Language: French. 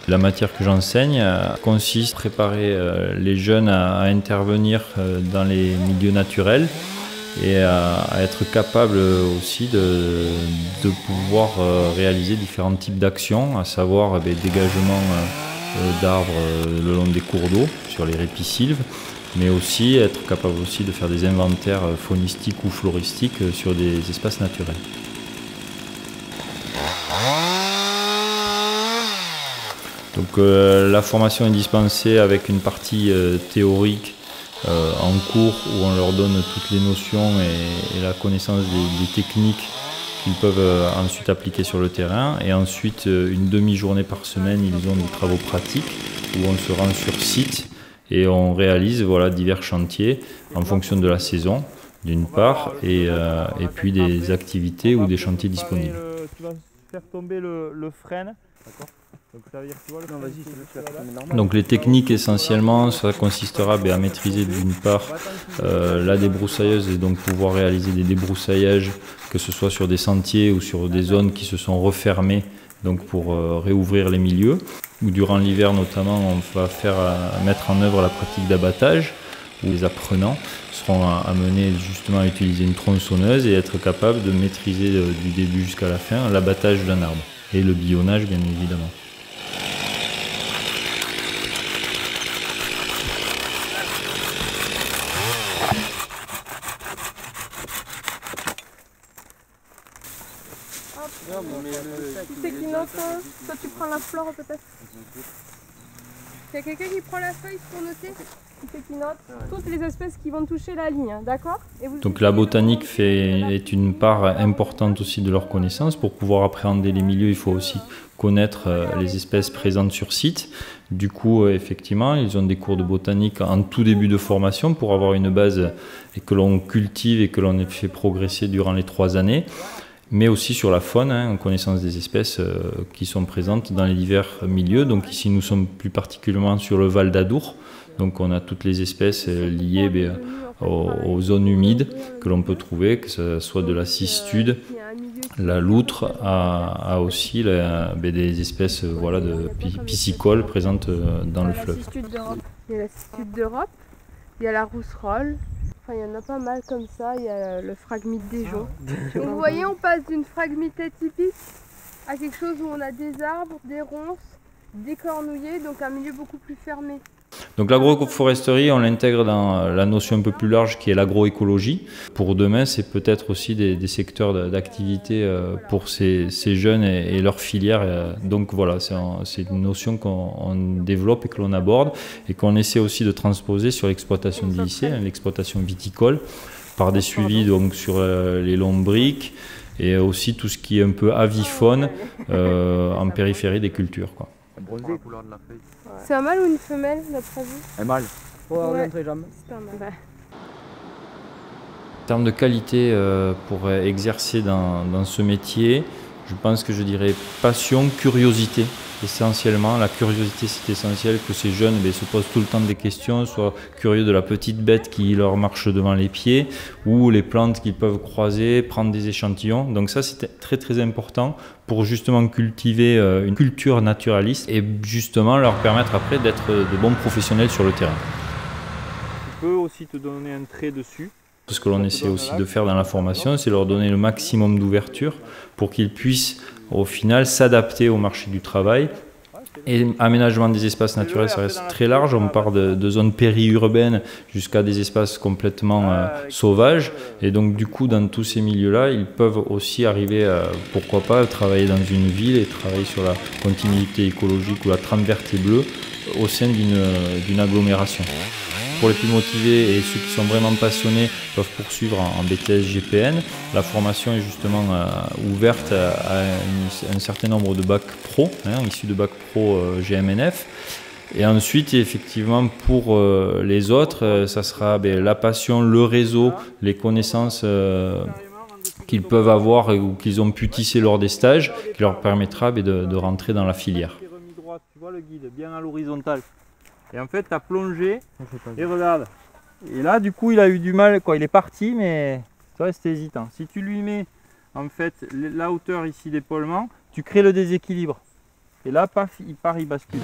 La matière que j'enseigne consiste à préparer les jeunes à intervenir dans les milieux naturels et à être capable aussi de pouvoir réaliser différents types d'actions, à savoir dégagement d'arbres le long des cours d'eau sur les ripisylves, mais aussi être capable aussi de faire des inventaires faunistiques ou floristiques sur des espaces naturels. Donc la formation est dispensée avec une partie théorique en cours où on leur donne toutes les notions et la connaissance des techniques qu'ils peuvent ensuite appliquer sur le terrain. Et ensuite, une demi-journée par semaine, ils ont des travaux pratiques où on se rend sur site et on réalise divers chantiers en fonction de la saison, d'une part, et puis des activités ou des chantiers disponibles. Tu vas faire tomber le frêne. D'accord. Donc, ça veut dire, tu vois, donc les techniques essentiellement, ça consistera à maîtriser d'une part la débroussailleuse et donc pouvoir réaliser des débroussaillages, que ce soit sur des sentiers ou sur des zones qui se sont refermées donc pour réouvrir les milieux. Ou durant l'hiver notamment, on va mettre en œuvre la pratique d'abattage, où les apprenants seront amenés justement à utiliser une tronçonneuse et être capables de maîtriser du début jusqu'à la fin l'abattage d'un arbre et le bionnage bien évidemment. Tu sais qui note, toi tu prends la flore peut-être. Il y a quelqu'un qui prend la feuille pour noter. Qui fait qui note toutes les espèces qui vont toucher la ligne, d'accord. Donc la botanique est une part importante aussi de leur connaissance. Pour pouvoir appréhender les milieux, il faut aussi connaître les espèces présentes sur site. Du coup, effectivement, ils ont des cours de botanique en tout début de formation pour avoir une base et que l'on cultive et que l'on fait progresser durant les 3 années. Mais aussi sur la faune, en connaissance des espèces qui sont présentes dans les divers milieux. Donc ici, nous sommes plus particulièrement sur le Val d'Adour. Donc on a toutes les espèces liées aux zones humides que l'on peut trouver, que ce soit de la cistude, la loutre, à aussi des espèces de piscicoles présentes dans le fleuve. Il y a la cistude d'Europe, il y a la rousserolle. Enfin, il y en a pas mal comme ça, il y a le phragmite des joncs. Vous voyez, on passe d'une phragmite atypique à quelque chose où on a des arbres, des ronces, des cornouillers, donc un milieu beaucoup plus fermé. Donc l'agroforesterie, on l'intègre dans la notion un peu plus large qui est l'agroécologie. Pour demain, c'est peut-être aussi des secteurs d'activité pour ces jeunes et leurs filières. Donc voilà, c'est une notion qu'on développe et que l'on aborde et qu'on essaie aussi de transposer sur l'exploitation du lycée, l'exploitation viticole, par des suivis donc sur les lombriques et aussi tout ce qui est un peu avifaune en périphérie des cultures, quoi. C'est un mâle ou une femelle d'après vous? Un mâle. Ouais. C'est un mâle. En termes de qualité pour exercer dans ce métier, je pense que je dirais passion, curiosité. Essentiellement, la curiosité c'est essentiel, que ces jeunes se posent tout le temps des questions, soient curieux de la petite bête qui leur marche devant les pieds ou les plantes qu'ils peuvent croiser, prendre des échantillons. Donc ça c'est très très important pour justement cultiver une culture naturaliste et justement leur permettre après d'être de bons professionnels sur le terrain. Tu peux aussi te donner un trait dessus. Ce que l'on essaie aussi de faire dans la formation, c'est leur donner le maximum d'ouverture pour qu'ils puissent au final s'adapter au marché du travail. Et aménagement des espaces naturels, ça reste très large. On part de zones périurbaines jusqu'à des espaces complètement sauvages. Et donc du coup, dans tous ces milieux-là, ils peuvent aussi arriver, pourquoi pas, travailler dans une ville et travailler sur la continuité écologique ou la trame verte et bleue au sein d'une agglomération. Pour les plus motivés et ceux qui sont vraiment passionnés peuvent poursuivre en BTS GPN. La formation est justement ouverte à un certain nombre de bacs pro, issus de bacs pro GMNF. Et ensuite, effectivement, pour les autres, ça sera la passion, le réseau, les connaissances qu'ils peuvent avoir ou qu'ils ont pu tisser lors des stages, qui leur permettra de rentrer dans la filière. Tu vois le guide bien à l'horizontale. Et en fait, tu as plongé et regarde. Et là, du coup, il a eu du mal, quoi. Il est parti, mais ça reste hésitant. Si tu lui mets en fait la hauteur ici d'épaulement, tu crées le déséquilibre. Et là, paf, il part, il bascule.